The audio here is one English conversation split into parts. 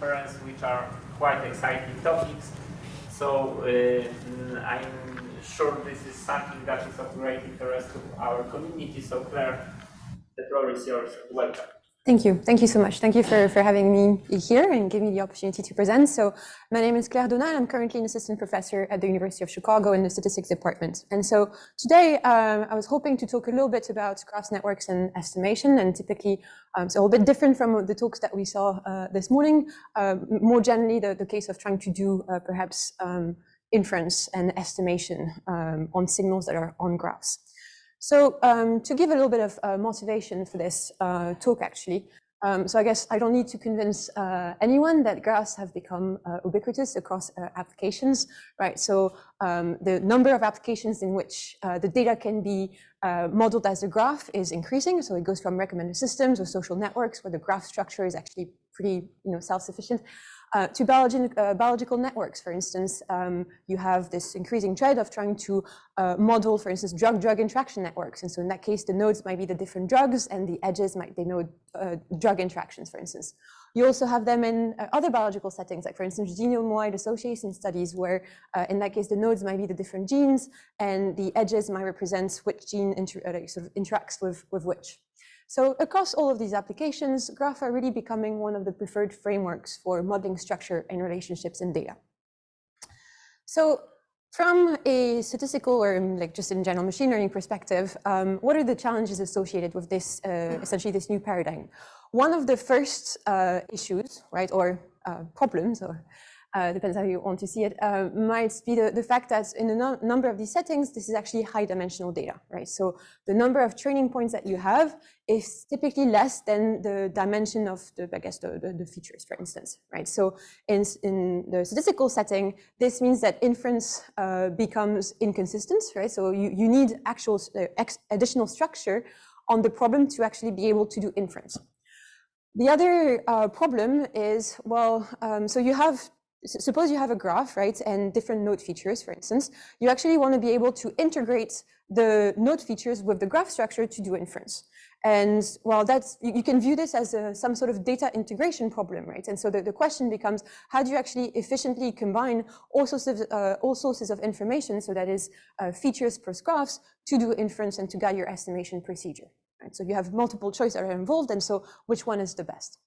conference, which are quite exciting topics. So I'm sure this is something that is of great interest to our community. So Claire, the floor is yours. Welcome. Thank you. Thank you so much. Thank you for having me here and giving me the opportunity to present. So my name is Claire Donat. I'm currently an assistant professor at the University of Chicago in the statistics department. And so today I was hoping to talk a little bit about graph networks and estimation, and typically, so a little bit different from the talks that we saw this morning, more generally the case of trying to do perhaps inference and estimation on signals that are on graphs. So to give a little bit of motivation for this talk, actually, so I guess I don't need to convince anyone that graphs have become ubiquitous across applications, right? So the number of applications in which the data can be modeled as a graph is increasing. So it goes from recommender systems or social networks where the graph structure is actually pretty, self-sufficient. To biological networks, for instance, you have this increasing trend of trying to model, for instance, drug-drug interaction networks. And so in that case, the nodes might be the different drugs and the edges might denote drug interactions, for instance. You also have them in other biological settings, like for instance, genome-wide association studies, where in that case, the nodes might be the different genes and the edges might represent which gene sort of interacts with which. So across all of these applications, graphs are really becoming one of the preferred frameworks for modeling structure and relationships in data. So from a statistical or like just in general machine learning perspective, what are the challenges associated with this, essentially this new paradigm? One of the first issues, right, or problems, or depends how you want to see it, might be the fact that in a number of these settings, this is actually high dimensional data, right? So the number of training points that you have is typically less than the dimension of the features, for instance, right? So in the statistical setting, this means that inference becomes inconsistent, right? So you need actual additional structure on the problem to actually be able to do inference. The other problem is, well, so you have, suppose you have a graph, right, and different node features, for instance, you actually want to be able to integrate the node features with the graph structure to do inference. And well, that's, you can view this as some sort of data integration problem, right? And so the question becomes, how do you actually efficiently combine all sources of information, so that is features plus graphs, to do inference and to guide your estimation procedure, right? So you have multiple choices that are involved, and so which one is the best?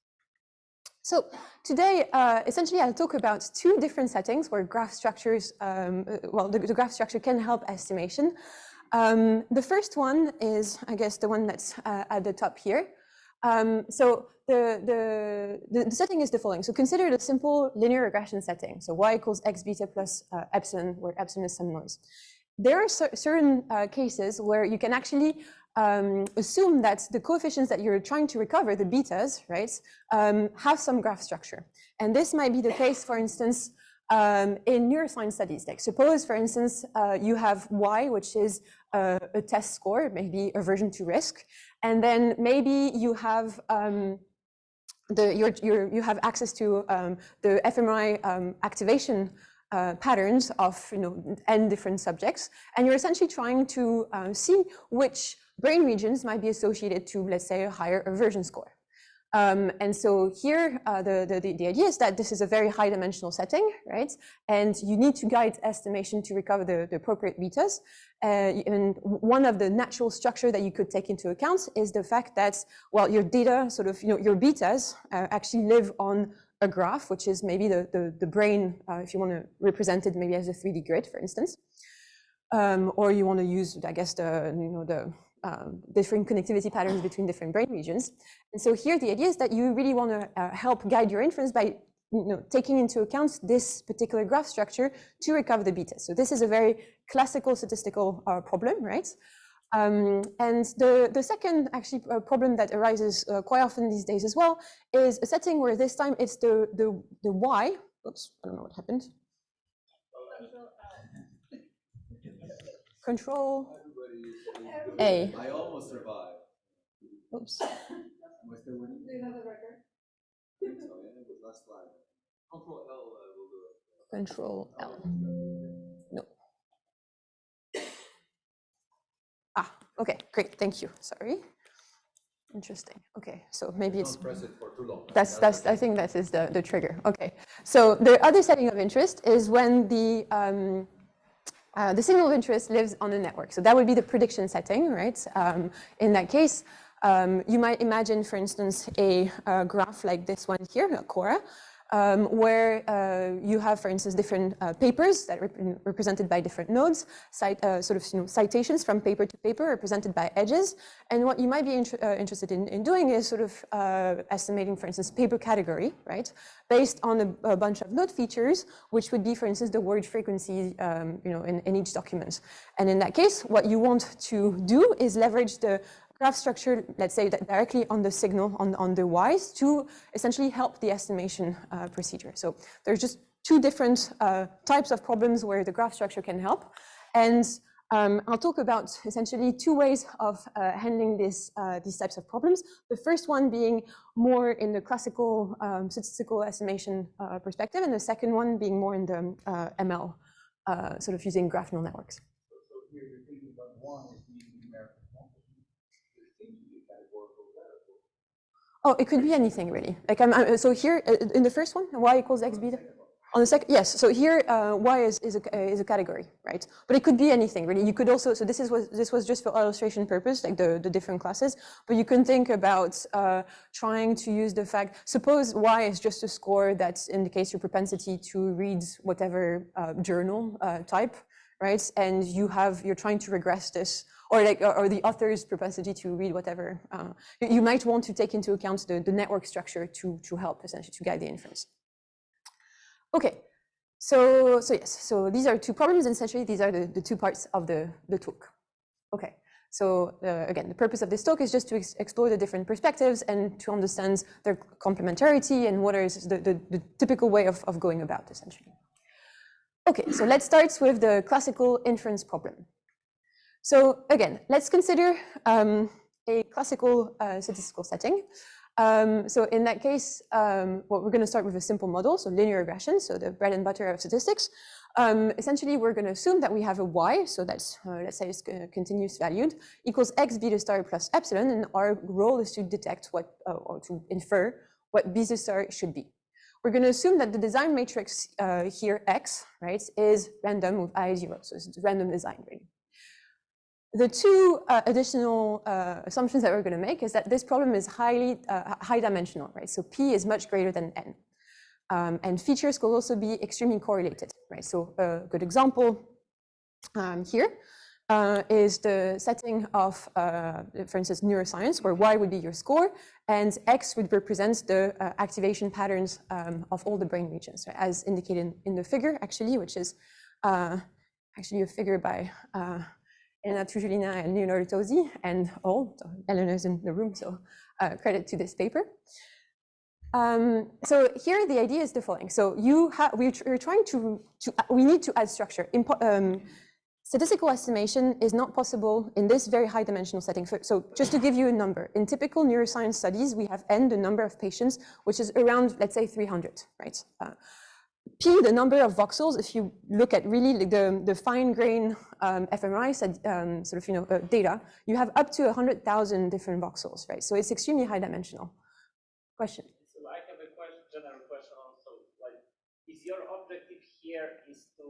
So today, essentially, I'll talk about two different settings where graph structures, the graph structure can help estimation. The first one is, I guess, the one that's at the top here. So the setting is the following. So consider the simple linear regression setting. So y equals x beta plus epsilon, where epsilon is some noise. There are certain cases where you can actually assume that the coefficients that you're trying to recover, the betas, right, have some graph structure. And this might be the case, for instance, in neuroscience studies. Like suppose, for instance, you have Y, which is a test score, maybe aversion to risk, and then maybe you have you have access to the fMRI activation patterns of n different subjects, and you're essentially trying to see which brain regions might be associated to, let's say, a higher aversion score. And so here, the idea is that this is a very high dimensional setting, right? And you need to guide estimation to recover the appropriate betas. And one of the natural structure that you could take into account is the fact that, well, your data, sort of, your betas actually live on a graph, which is maybe the brain, if you want to represent it maybe as a 3D grid, for instance. Or you want to use, I guess, the different connectivity patterns between different brain regions. And so here the idea is that you really want to help guide your inference by taking into account this particular graph structure to recover the beta. So this is a very classical statistical problem, right? And the second actually problem that arises quite often these days as well is a setting where this time it's the Y. Oops, I don't know what happened. Control A. I almost survived. Oops. Am I still winning? Do you have the record? I think so, yeah, it was last slide. Control L will do it. Control L. No. Ah, okay, great, thank you. Sorry. Interesting. Okay, so maybe it's. Don't press it for too long. That's I think that is the trigger. Okay, so the other setting of interest is when the signal of interest lives on a network. So that would be the prediction setting, right? In that case, you might imagine, for instance, a graph like this one here, a Quora, where you have, for instance, different papers that are represented by different nodes, citations from paper to paper represented by edges. And what you might be interested in doing is sort of estimating, for instance, paper category, right, based on a bunch of node features, which would be, for instance, the word frequency, in each document. And in that case, what you want to do is leverage the graph structure, let's say, directly on the signal on the Ys to essentially help the estimation procedure. So there's just two different types of problems where the graph structure can help. And I'll talk about essentially two ways of handling these types of problems. The first one being more in the classical statistical estimation perspective, and the second one being more in the ML, sort of using graph neural networks. So here you're thinking about one is using numerical quantity. There seems to be a categorical variable. Oh, it could be anything really. Like so here in the first one, y equals x beta. On the second, yes. So here, y is a category, right? But it could be anything really. You could also, so this was just for illustration purpose, like the different classes. But you can think about trying to use the fact. Suppose y is just a score that indicates your propensity to read whatever journal type, right? And you're trying to regress this, or the author's propensity to read whatever. You might want to take into account the network structure to help essentially to guide the inference. Okay, so yes, so these are two problems, and essentially these are the two parts of the talk. Okay, so again, the purpose of this talk is just to explore the different perspectives and to understand their complementarity and what is the typical way of going about, essentially. Okay, so let's start with the classical inference problem. So again, let's consider a classical statistical setting. So in that case, we're going to start with a simple model, so linear regression, so the bread and butter of statistics. Essentially, we're going to assume that we have a y, so that's, let's say it's continuous valued, equals x beta star plus epsilon, and our role is to detect what, or to infer what beta star should be. We're going to assume that the design matrix here, x, right, is random with I0, so it's random design, really. The two additional assumptions that we're going to make is that this problem is highly high dimensional, right? So P is much greater than N. And features could also be extremely correlated, right? So a good example here is the setting of, for instance, neuroscience, where Y would be your score, and X would represent the activation patterns of all the brain regions, right? As indicated in the figure, actually, which is actually a figure by Elena Trujolina and Leonardo Tosi, and all. So Elena's in the room, so credit to this paper. So here the idea is the following. So we're trying we need to add structure. Statistical estimation is not possible in this very high dimensional setting. So just to give you a number, in typical neuroscience studies, we have N, the number of patients, which is around, let's say, 300, right? P, the number of voxels, if you look at really the fine-grained fMRI data, you have up to 100,000 different voxels, right? So it's extremely high-dimensional. Question? So I have a general question also. Like, is your objective here is to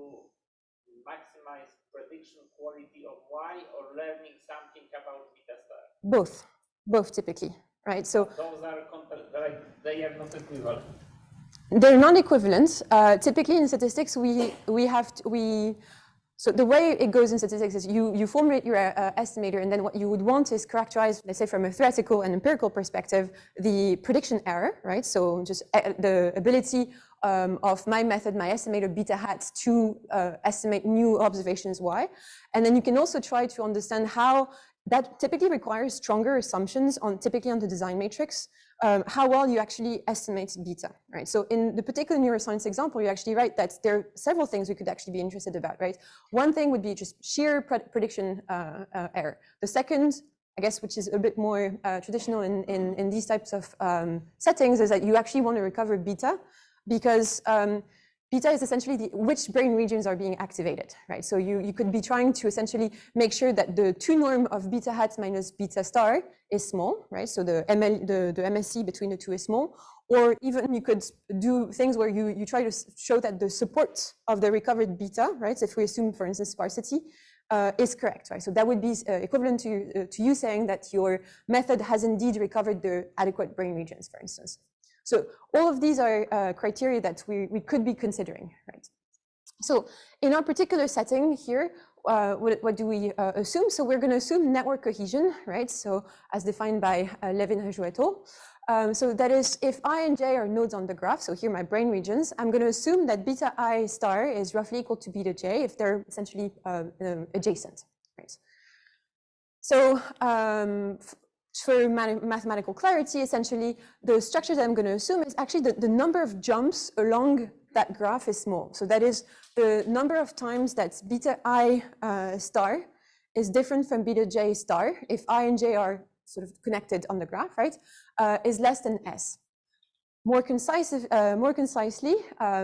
maximize prediction quality of Y, or learning something about beta star? Both typically, right? So those are they are not equivalent. They're non-equivalent. Typically in statistics, so the way it goes in statistics is you formulate your estimator, and then what you would want is characterize, let's say, from a theoretical and empirical perspective, the prediction error, right? So just the ability of my method, my estimator beta hat, to estimate new observations Y. And then you can also try to understand how that typically requires stronger assumptions typically on the design matrix, how well you actually estimate beta, right? So in the particular neuroscience example, you're actually right that there are several things we could actually be interested about, right? One thing would be just sheer prediction error. The second, I guess, which is a bit more traditional in these types of settings, is that you actually want to recover beta, because beta is essentially which brain regions are being activated, right? So you could be trying to essentially make sure that the 2 norm of beta hat minus beta star is small, right? So the MSE between the two is small. Or even you could do things where you try to show that the support of the recovered beta, right? So if we assume, for instance, sparsity, is correct, right? So that would be equivalent to you saying that your method has indeed recovered the adequate brain regions, for instance. So all of these are criteria that we could be considering, right? So in our particular setting here, what do we assume? So we're going to assume network cohesion, right? So as defined by Levin-Rajou et al. So that is, if I and j are nodes on the graph, so here my brain regions, I'm going to assume that beta I star is roughly equal to beta j if they're essentially adjacent, right? So for mathematical clarity, essentially, the structure that I'm going to assume is actually the number of jumps along that graph is small. So that is the number of times that beta I star is different from beta j star if I and j are sort of connected on the graph, right, is less than s. More concisely,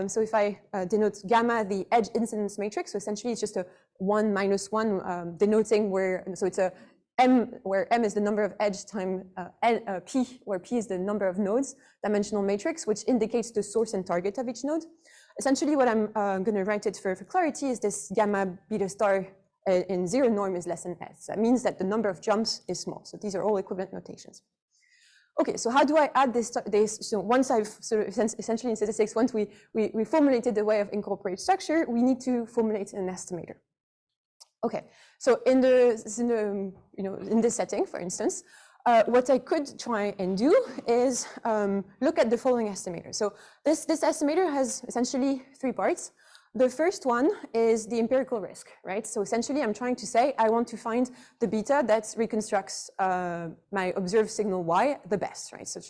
so if I denote gamma the edge incidence matrix, so essentially it's just a 1 minus 1 denoting where, so it's a m, where m is the number of edge time p, where p is the number of nodes, dimensional matrix, which indicates the source and target of each node. Essentially what I'm going to write it for clarity is this gamma beta star in 0 norm is less than s. That means that the number of jumps is small. So these are all equivalent notations. Okay, so how do I add this? So once I've sort of essentially in statistics, once we formulated the way of incorporate structure, we need to formulate an estimator. Okay, so in this setting, for instance, what I could try and do is look at the following estimator. So this estimator has essentially 3 parts. The first one is the empirical risk, right? So essentially, I'm trying to say I want to find the beta that reconstructs my observed signal y the best, right? So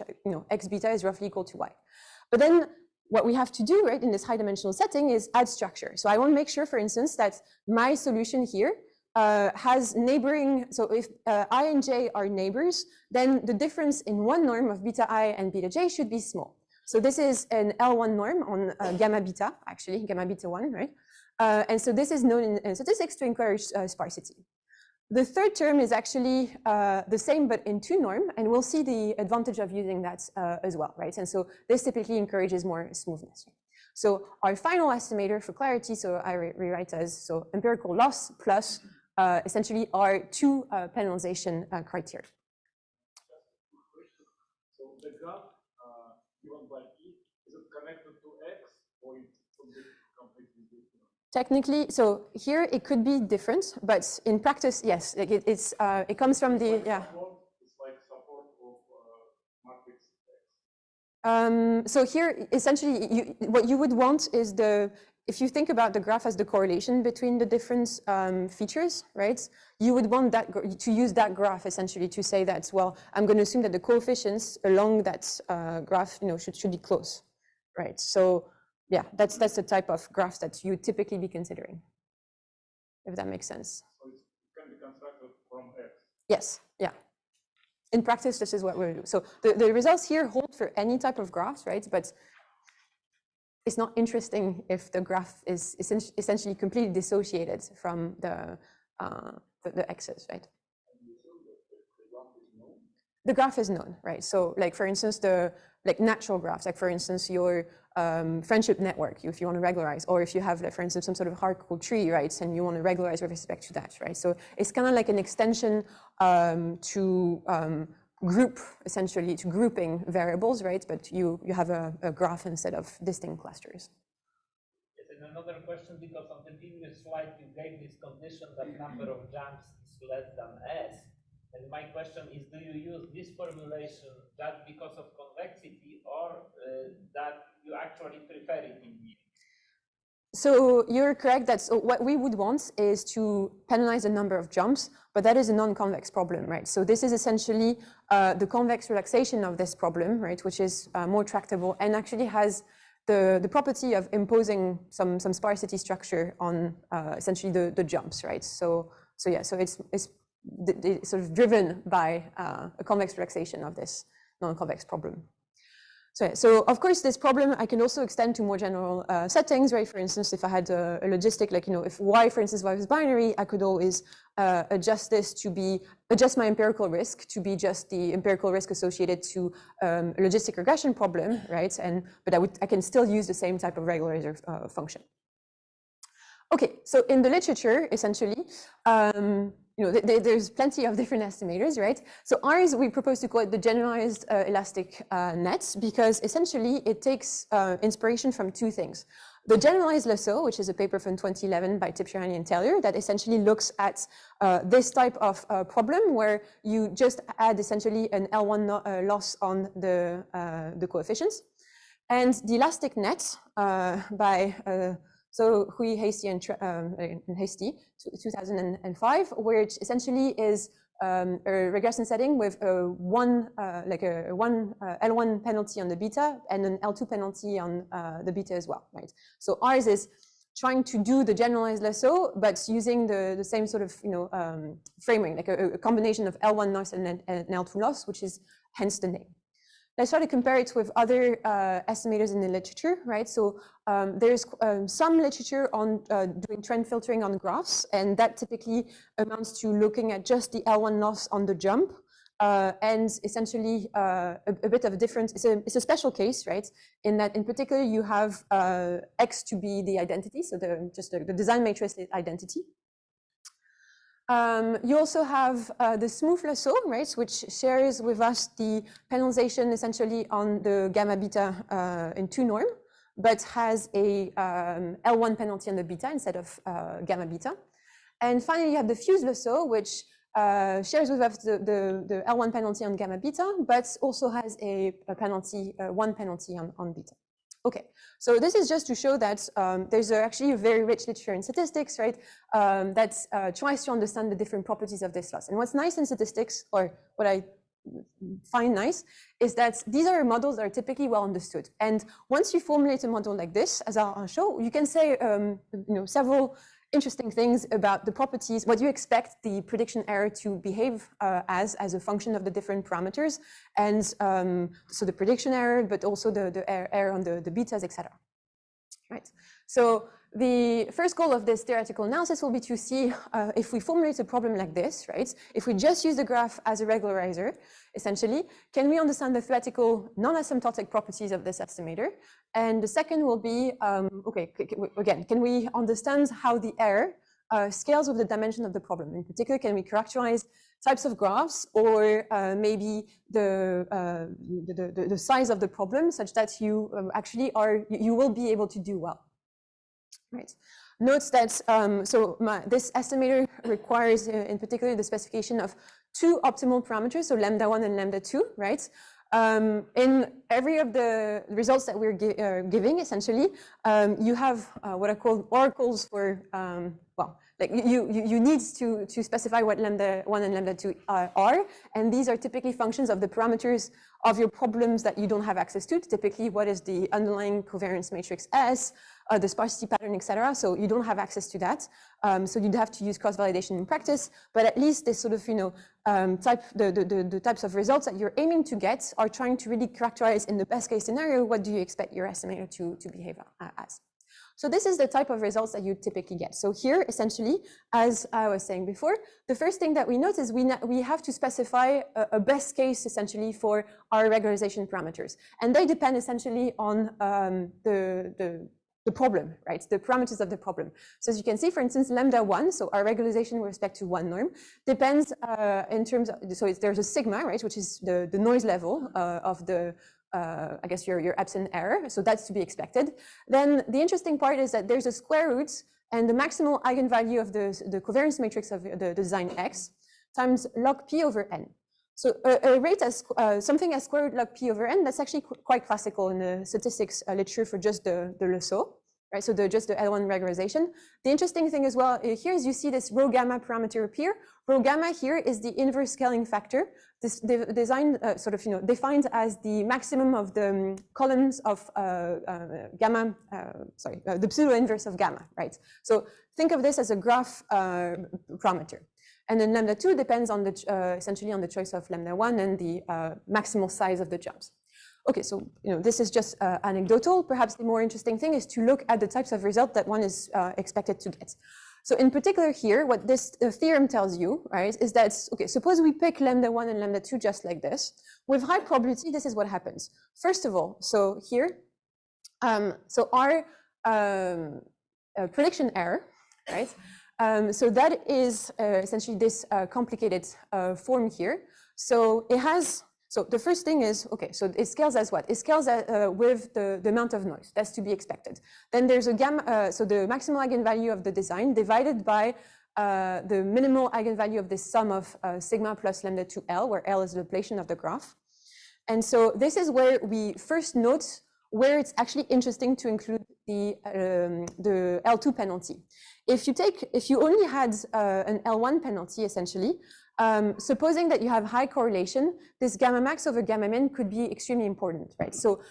x beta is roughly equal to y. But then what we have to do, right, in this high-dimensional setting is add structure. So I want to make sure, for instance, that my solution here has neighboring. So if I and j are neighbors, then the difference in 1 norm of beta I and beta j should be small. So this is an L1 norm on gamma beta, actually, gamma beta 1, right? And so this is known in statistics to encourage sparsity. The third term is actually the same, but in 2 norm, and we'll see the advantage of using that as well, right? And so this typically encourages more smoothness. So our final estimator for clarity, so I rewrite as so empirical loss plus essentially our 2 penalization criteria. So the graph given by E, is it connected to X or it could be completely different? Technically, so here it could be different, but in practice, yes, like it comes from the, yeah. It's like support of matrix X. So here, essentially, what you would want is if you think about the graph as the correlation between the different features, right? You would want to use that graph essentially to say that, well, I'm going to assume that the coefficients along that graph, should be close, right? So yeah, that's the type of graphs that you would typically be considering, if that makes sense. So it can be constructed from X. Yes, yeah. In practice, this is what we're doing. So the results here hold for any type of graphs, right? But it's not interesting if the graph is essentially completely dissociated from the x's, right? The graph is known, right? So, like for instance, natural graphs, like for instance, your friendship network, if you want to regularize, or if you have, like, for instance, some sort of hierarchical tree, right, and you want to regularize with respect to that, right? So it's kind of like an extension to group, essentially, to grouping variables, right? But you have a graph instead of distinct clusters. Yes, and another question, because on the previous slide you gave this condition that number of jumps is less than s. And my question is, do you use this formulation just because of convexity, or that you actually prefer it in the end? So you're correct that what we would want is to penalize the number of jumps, but that is a non-convex problem, right? So this is essentially the convex relaxation of this problem, right, which is more tractable and actually has the property of imposing some sparsity structure on essentially the jumps, right? So it's sort of driven by a convex relaxation of this non-convex problem. So of course, this problem I can also extend to more general settings, right? For instance, if I had a logistic, like, if y, for instance, y is binary, I could always adjust my empirical risk to be just the empirical risk associated to a logistic regression problem, right? But I can still use the same type of regularizer function. Okay, so in the literature, essentially, there's plenty of different estimators, right? So ours, we propose to call it the generalized elastic net, because essentially it takes inspiration from two things. The generalized lasso, which is a paper from 2011 by Tibshirani and Taylor, that essentially looks at this type of problem where you just add essentially an L1 loss on the coefficients. And the elastic net by Hui, Hasty, and Hasty, 2005, which essentially is a regression setting with one L1 penalty on the beta and an L2 penalty on the beta as well, right? So ours is trying to do the generalized lasso, but using the same sort of framing, like a combination of L1 loss and L2 loss, which is hence the name. Let's try to compare it with other estimators in the literature, right? So there's some literature on doing trend filtering on graphs, and that typically amounts to looking at just the L1 loss on the jump, and essentially a bit of a difference. It's a special case, right? In that, in particular, you have X to be the identity, so the design matrix identity. You also have the smooth lasso, right, which shares with us the penalization essentially on the gamma beta in 2 norm, but has a L1 penalty on the beta instead of gamma beta. And finally, you have the fused lasso, which shares with us the L1 penalty on gamma beta, but also has a penalty, 1 penalty on beta. Okay, so this is just to show that there's actually a very rich literature in statistics, right, that tries to understand the different properties of this loss. And what's nice in statistics, or what I find nice, is that these are models that are typically well understood. And once you formulate a model like this, as I'll show, you can say several interesting things about the properties, what you expect the prediction error to behave as a function of the different parameters, and so the prediction error, but also the error on the betas, etc. Right. So the first goal of this theoretical analysis will be to see if we formulate a problem like this, right? If we just use the graph as a regularizer, essentially, can we understand the theoretical non-asymptotic properties of this estimator? And the second will be, again, can we understand how the error scales with the dimension of the problem? In particular, can we characterize types of graphs, or maybe the size of the problem, such that you you will be able to do well? Right. Note that this estimator requires, in particular, the specification of 2 optimal parameters, so lambda1 and lambda2, right? In every of the results that we're giving, essentially, you have what are called oracles for, you need to specify what lambda1 and lambda2 are, and these are typically functions of the parameters of your problems that you don't have access to. Typically, what is the underlying covariance matrix S, the sparsity pattern, etc. So you don't have access to that. So you'd have to use cross-validation in practice, but at least this sort of, the types of results that you're aiming to get are trying to really characterize, in the best case scenario, what do you expect your estimator to behave as. So this is the type of results that you typically get. So here, essentially, as I was saying before, the first thing that we note is we have to specify a best case, essentially, for our regularization parameters. And they depend essentially on the problem, right? The parameters of the problem. So as you can see, for instance, lambda1, so our regularization with respect to 1 norm, depends in terms of, so there's a sigma, right, which is the noise level of the, I guess, your epsilon error. So that's to be expected. Then the interesting part is that there's a square root and the maximal eigenvalue of the covariance matrix of the design X times log P over N. So a rate as something as square root log P over N, that's actually quite classical in the statistics literature for just the lasso, right? So just the L1 regularization. The interesting thing as well here is you see this rho gamma parameter appear. Rho gamma here is the inverse scaling factor. This design defined as the maximum of the columns of gamma, the pseudo inverse of gamma, right? So think of this as a graph parameter. And then lambda2 depends on essentially on the choice of lambda1 and the maximal size of the jumps. okay, so this is just anecdotal. Perhaps the more interesting thing is to look at the types of result that one is expected to get. So in particular here, what this theorem tells you, right, is that, okay, suppose we pick lambda1 and lambda2 just like this. With high probability, this is what happens. First of all, so here, so our prediction error, right? So that is essentially this complicated form here. So it has, so the first thing is, okay, so it scales as what? It scales with the amount of noise. That's to be expected. Then there's a gamma, so the maximal eigenvalue of the design divided by the minimal eigenvalue of this sum of sigma plus lambda 2L, where L is the Laplacian of the graph. And so this is where we first note where it's actually interesting to include the L2 penalty. If you only had an L1 penalty, essentially, supposing that you have high correlation, this gamma max over gamma min could be extremely important, right? So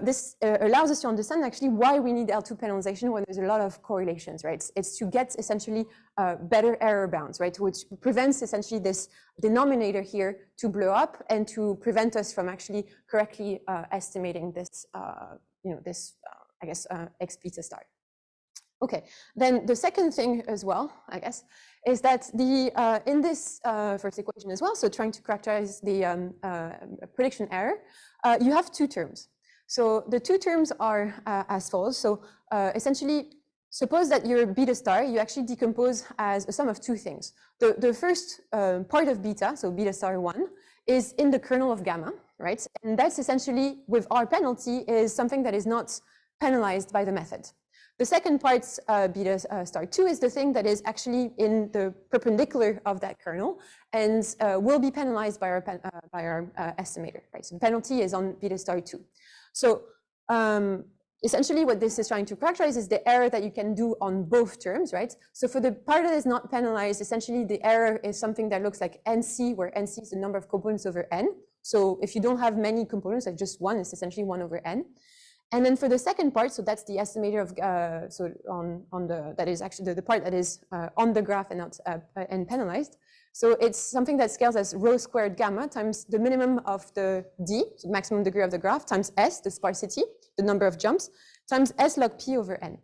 this allows us to understand actually why we need L2 penalization when there's a lot of correlations, right? It's to get essentially better error bounds, right? Which prevents essentially this denominator here to blow up and to prevent us from actually correctly estimating this, I guess, x beta star. Okay, then the second thing as well, I guess, is that the in this first equation as well, so trying to characterize the prediction error, you have two terms. So the two terms are as follows. So essentially, suppose that your beta star, you actually decompose as a sum of two things. The first part of beta, so beta star 1, is in the kernel of gamma, right? And that's essentially, with our penalty, is something that is not penalized by the method. The second part, beta star 2, is the thing that is actually in the perpendicular of that kernel and will be penalized by our estimator, right? So the penalty is on beta star 2. So essentially what this is trying to characterize is the error that you can do on both terms, right? So for the part that is not penalized, essentially the error is something that looks like NC, where NC is the number of components over N. So if you don't have many components, like just one, it's essentially 1 over N. And then for the second part, so that's the estimator of so on the that is actually the part that is on the graph and not and penalized. So it's something that scales as rho squared gamma times the minimum of the d, so maximum degree of the graph, times s, the sparsity, the number of jumps, times s log p over n.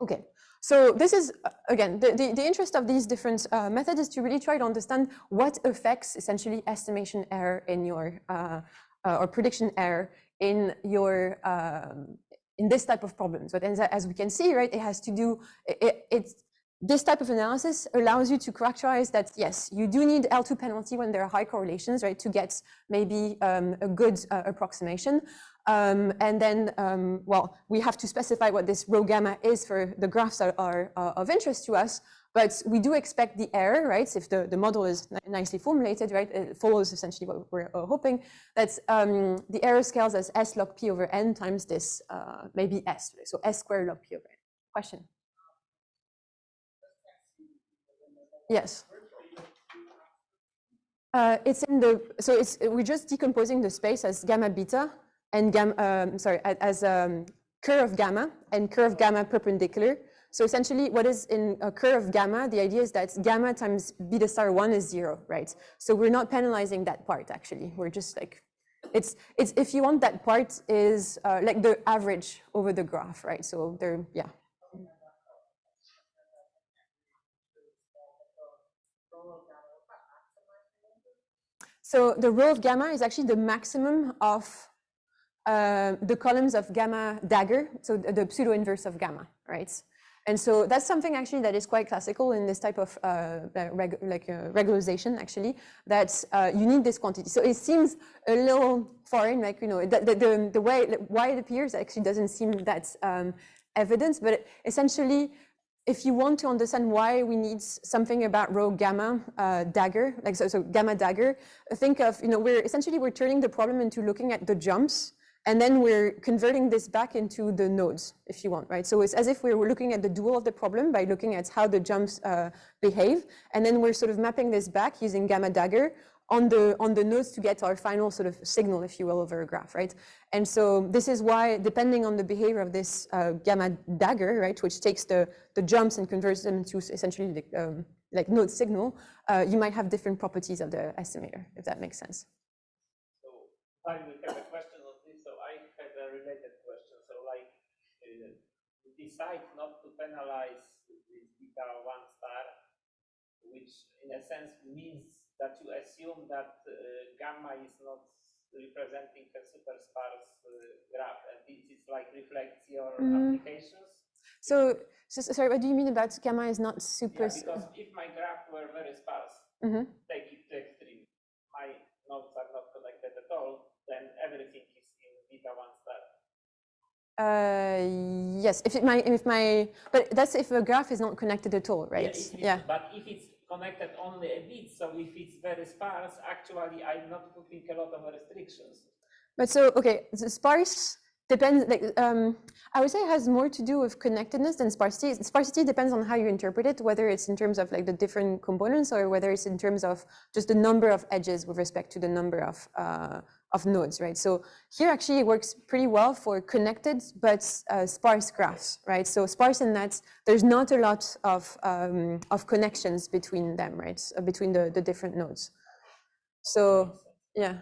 Okay. So this is, again, the interest of these different methods is to really try to understand what affects essentially estimation error in your or prediction error in your in this type of problems. But as we can see, right, it has to do this type of analysis allows you to characterize that yes, you do need L2 penalty when there are high correlations, right, to get maybe a good approximation. And then, well, we have to specify what this rho gamma is for the graphs that are of interest to us. But we do expect the error, right? If the model is nicely formulated, right, it follows essentially what we're hoping. That the error scales as s log p over n times this maybe s, so s squared log p over n. Question? Yes. It's in the, so it's, we're just decomposing the space as gamma beta and gamma, sorry, as curve gamma and curve gamma perpendicular. So essentially what is in a curve gamma, the idea is that gamma times beta star 1 is 0, right? So we're not penalizing that part actually. We're just like, it's if you want, that part is like the average over the graph, right? So there, yeah. So the rho of gamma is actually the maximum of the columns of gamma dagger, so the pseudo inverse of gamma, right? And so that's something actually that is quite classical in this type of regularization, actually, that you need this quantity. So it seems a little foreign, like, you know, the way why it appears actually doesn't seem that evident, but essentially, if you want to understand why we need something about rho gamma dagger, like so gamma dagger, think of, you know, we're turning the problem into looking at the jumps, and then we're converting this back into the nodes, if you want, right? So it's as if we were looking at the dual of the problem by looking at how the jumps behave, and then we're sort of mapping this back using gamma dagger on the nodes to get our final sort of signal, if you will, over a graph, right? And so this is why, depending on the behavior of this gamma dagger, right, which takes the jumps and converts them into essentially like node signal, you might have different properties of the estimator, if that makes sense. So, finally, we have a question of decide not to penalize this beta 1 star, which in a sense means that you assume that gamma is not representing a supersparse graph, and this is like reflects your applications. So, sorry, what do you mean about gamma is not super? Yeah, because if my graph were very sparse, take it to extreme, my nodes are not connected at all, then everything is in beta 1 star. Yes, but that's if a graph is not connected at all, right? Yeah. But if it's connected only a bit, so if it's very sparse, actually I'm not putting a lot of restrictions. But so, okay, the sparse depends, like, I would say it has more to do with connectedness than sparsity. Sparsity depends on how you interpret it, whether it's in terms of like the different components or whether it's in terms of just the number of edges with respect to the number of nodes, right? So here actually it works pretty well for connected but sparse graphs, right? So sparse in that there's not a lot of connections between them, right? Between the different nodes. So yeah.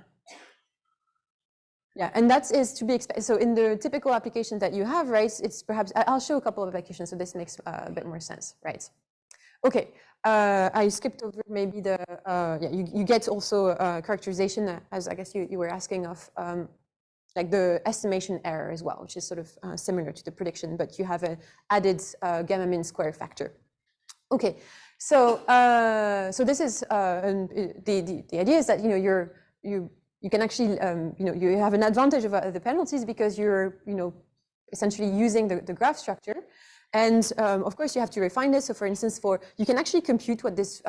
Yeah, and that is to be expected. So in the typical application that you have, right, it's perhaps, I'll show a couple of applications, so this makes a bit more sense, right? Okay, I skipped over maybe the, yeah, you get also characterization, as I guess you were asking of, like the estimation error as well, which is sort of similar to the prediction, but you have an added gamma min square factor. Okay, so so this is the idea is that you can actually you have an advantage of the penalties because you're essentially using the graph structure, and of course you have to refine this. So for instance, you can actually compute what this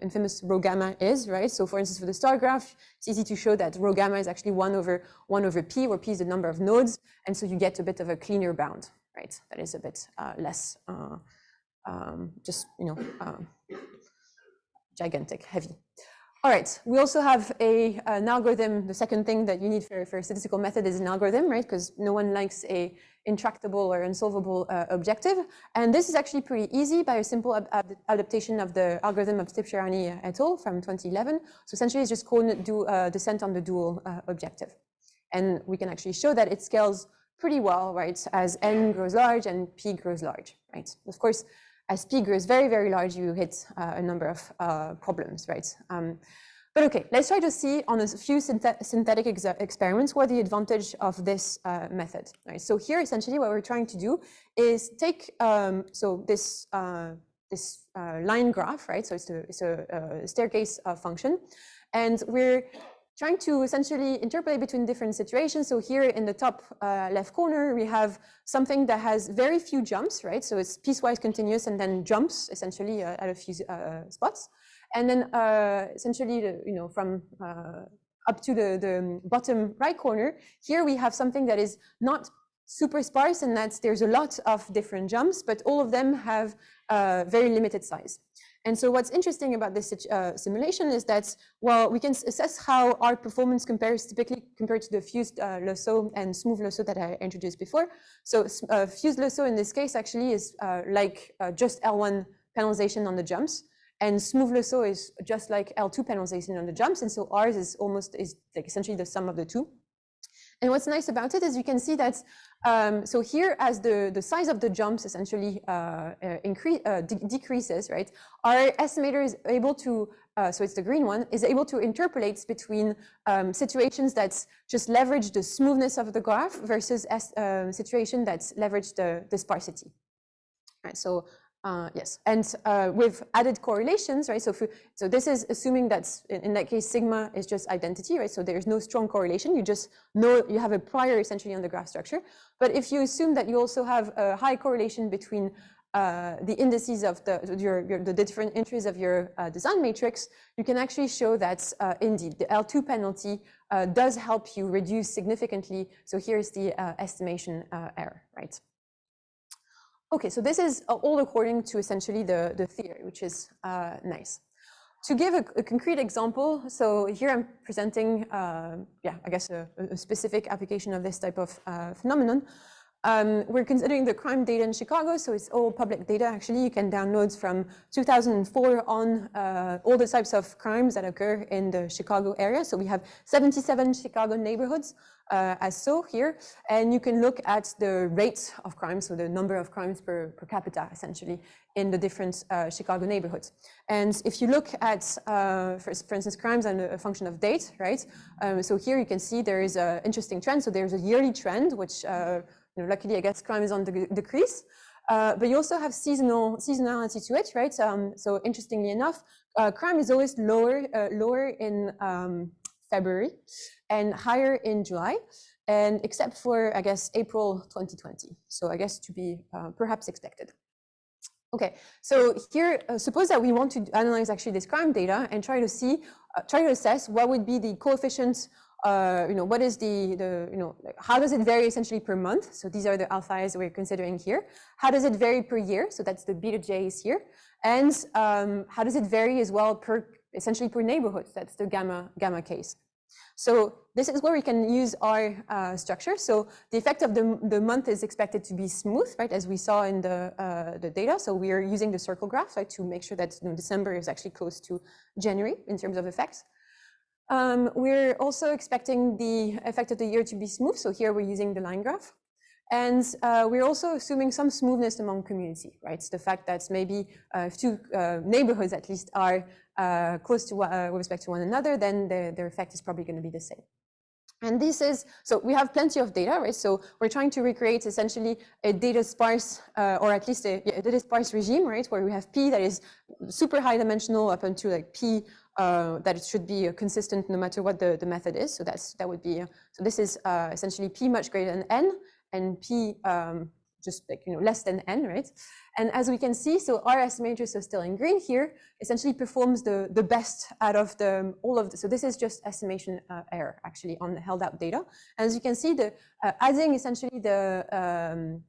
infamous rho gamma is, right? So for instance, for the star graph, it's easy to show that rho gamma is actually 1 over p, where p is the number of nodes, and so you get a bit of a cleaner bound, right? That is a bit less just gigantic, heavy. All right, we also have an algorithm. The second thing that you need for a statistical method is an algorithm, right? Because no one likes a intractable or unsolvable objective. And this is actually pretty easy by a simple adaptation of the algorithm of Tibshirani et al. From 2011. So essentially it's just called descent on the dual objective. And we can actually show that it scales pretty well, right? As n grows large and p grows large, right? Of course, as p grows very, very large, you hit a number of problems, right? But okay, let's try to see on a few synthetic experiments what the advantage of this method, right? So here, essentially, what we're trying to do is take so this line graph, right? So it's a staircase function, and we're trying to essentially interpolate between different situations. So here in the top left corner, we have something that has very few jumps, right? So it's piecewise continuous and then jumps essentially at a few spots. And then essentially, from up to the bottom right corner, here we have something that is not super sparse and that there's a lot of different jumps, but all of them have very limited size. And so what's interesting about this simulation is that, well, we can assess how our performance compares typically compared to the fused Loessau and smooth Loessau that I introduced before. So fused Loessau in this case actually is like just L1 penalization on the jumps, and smooth Loessau is just like L2 penalization on the jumps. And so ours is like essentially the sum of the two. And what's nice about it is you can see that, so here as the size of the jumps essentially decreases, right? Our estimator is able to, so it's the green one, is able to interpolate between situations that just leverage the smoothness of the graph versus situation that leverage the sparsity, right? So yes, and with added correlations, right? So this is assuming that in that case sigma is just identity, right? So there's no strong correlation. You just know you have a prior essentially on the graph structure. But if you assume that you also have a high correlation between the indices of the different entries of your design matrix, you can actually show that indeed the L2 penalty does help you reduce significantly. So here's the estimation error, right? Okay, so this is all according to essentially the theory, which is nice. To give a concrete example, so here I'm presenting, yeah, I guess a specific application of this type of phenomenon. We're considering the crime data in Chicago, so it's all public data. Actually, you can download from 2004 on all the types of crimes that occur in the Chicago area. So we have 77 Chicago neighborhoods as so here, and you can look at the rate of crime, so the number of crimes per capita, essentially, in the different Chicago neighborhoods. And if you look at, for instance, crimes and a function of date, right? So here you can see there is an interesting trend. So there's a yearly trend, which luckily, I guess crime is on the decrease, but you also have seasonality to it, right? So interestingly enough, crime is always lower in February and higher in July, and except for, I guess, April 2020. So I guess to be perhaps expected. Okay, so here, suppose that we want to analyze actually this crime data and try to assess what would be the coefficient. What is how does it vary essentially per month? So these are the alphas we're considering here. How does it vary per year? So that's the beta J's here. And how does it vary as well essentially per neighborhood? That's the gamma case. So this is where we can use our structure. So the effect of the month is expected to be smooth, right, as we saw in the data. So we are using the circle graph, right, to make sure that December is actually close to January in terms of effects. We're also expecting the effect of the year to be smooth. So here we're using the line graph. And we're also assuming some smoothness among community, right? It's the fact that maybe if two neighborhoods at least are close to with respect to one another, then their effect is probably going to be the same. And this is, so we have plenty of data, right? So we're trying to recreate essentially a data sparse, or at least a data sparse regime, right? Where we have P that is super high dimensional up until like P that it should be consistent no matter what the method is. So that would be, so this is essentially P much greater than N, and P just like, less than N, right? And as we can see, so our estimator, so still in green here, essentially performs the best out of all of the, so this is just estimation error actually on the held out data. And as you can see, adding essentially the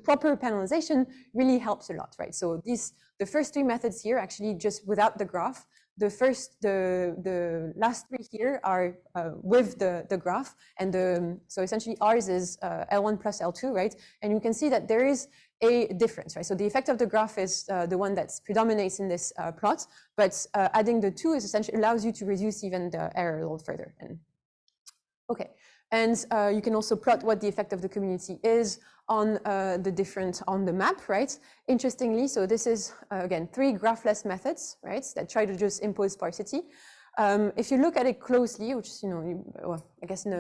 proper penalization really helps a lot, right? So the first three methods here actually just without the graph. The last three here are with the graph, and so essentially ours is L1 plus L2, right? And you can see that there is a difference, right? So the effect of the graph is the one that predominates in this plot, but adding the two is essentially allows you to reduce even the error a little further. And okay, and you can also plot what the effect of the community is on on the map, right? Interestingly, so this is again 3 graphless methods, right, that try to just impose sparsity. If you look at it closely, which well, I guess in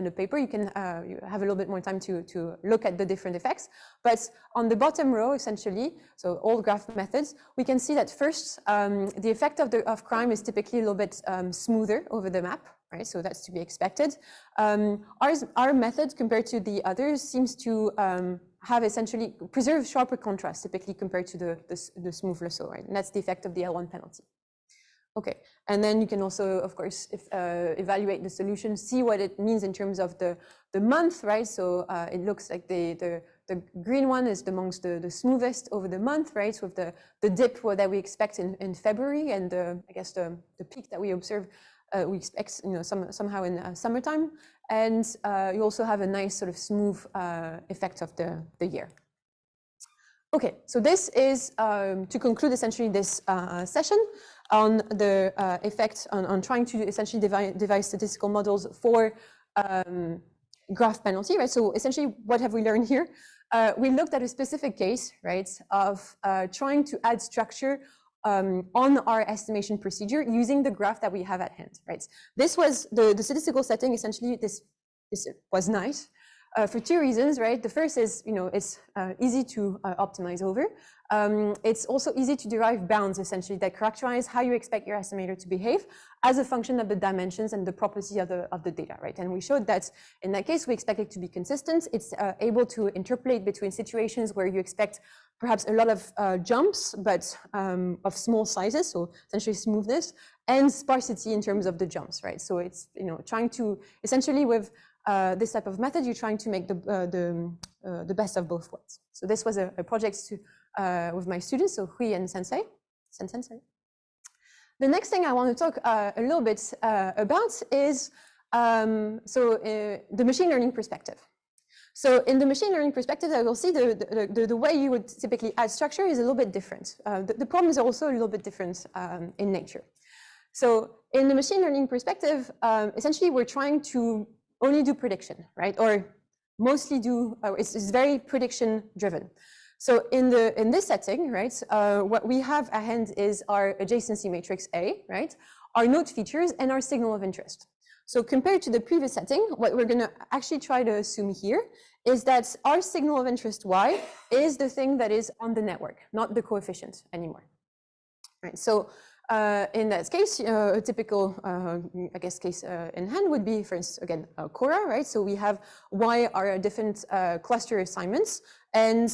a paper you can you have a little bit more time to look at the different effects. But on the bottom row, essentially, so all graph methods, we can see that first the effect of crime is typically a little bit smoother over the map, right? So that's to be expected. Our method compared to the others seems to have essentially preserve sharper contrast typically compared to the smooth lasso, right? And that's the effect of the L1 penalty. Okay, and then you can also, of course, evaluate the solution, see what it means in terms of the month, right? So it looks like the green one is amongst the smoothest over the month, right? With the dip that we expect in February, and I guess the peak that we observe we expect somehow in summertime, and you also have a nice sort of smooth effect of the year. Okay, so this is to conclude essentially this session on the effect on trying to essentially devise statistical models for graph penalty, right? So essentially, what have we learned here? We looked at a specific case, right, of trying to add structure on our estimation procedure using the graph that we have at hand, right? This was the statistical setting. Essentially, this was nice for 2 reasons, right? The first is, it's easy to optimize over. It's also easy to derive bounds, essentially, that characterize how you expect your estimator to behave as a function of the dimensions and the property of the data, right? And we showed that in that case, we expect it to be consistent. It's able to interpolate between situations where you expect perhaps a lot of jumps, but of small sizes, so essentially smoothness, and sparsity in terms of the jumps, right? So it's, trying to, essentially with this type of method, you're trying to make the best of both worlds. So this was a project with my students, so Hui and Sensei. The next thing I want to talk a little bit about is the machine learning perspective. So in the machine learning perspective, I will see the way you would typically add structure is a little bit different. The problem is also a little bit different in nature. So in the machine learning perspective, essentially we're trying to only do prediction, right? Or mostly do, it's very prediction driven. So in this setting, right, what we have at hand is our adjacency matrix A, right, our node features and our signal of interest. So compared to the previous setting, what we're going to actually try to assume here is that our signal of interest Y is the thing that is on the network, not the coefficient anymore. Right. So in that case, a typical, I guess, case in hand would be, for instance, again, Cora, right? So we have Y are different cluster assignments, and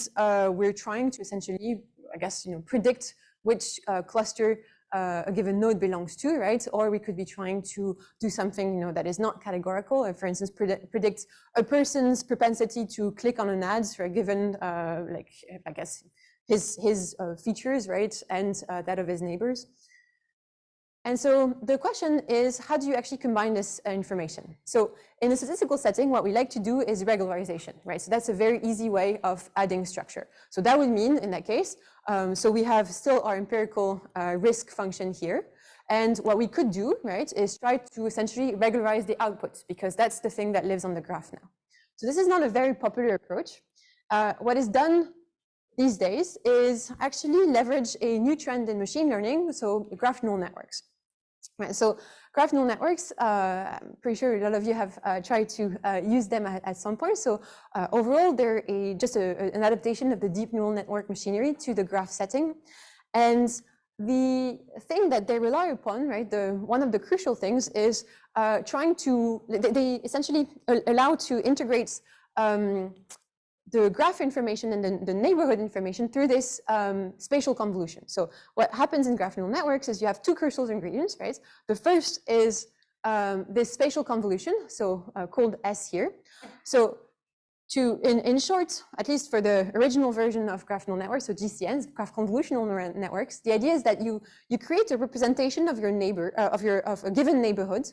we're trying to essentially, I guess, predict which cluster a given node belongs to, right? Or we could be trying to do something, that is not categorical. For instance, predict a person's propensity to click on an ad for a given, like, I guess, his features, right? And that of his neighbors. And so the question is, how do you actually combine this information? So in a statistical setting, what we like to do is regularization, right? So that's a very easy way of adding structure. So that would mean, in that case, so we have still our empirical risk function here. And what we could do, right, is try to essentially regularize the output, because that's the thing that lives on the graph now. So this is not a very popular approach. What is done these days is actually leverage a new trend in machine learning, so graph neural networks. Right, so graph neural networks, I'm pretty sure a lot of you have tried to use them at some point. So overall, they're just an adaptation of the deep neural network machinery to the graph setting. And the thing that they rely upon, right, one of the crucial things is trying to, they essentially allow to integrate the graph information and the neighborhood information through this spatial convolution. So what happens in graph neural networks is you have two crucial ingredients, right? The first is this spatial convolution, so called S here. So in short, at least for the original version of graph neural networks, so GCNs, graph convolutional neural networks, the idea is that you create a representation of your neighbor, of a given neighborhood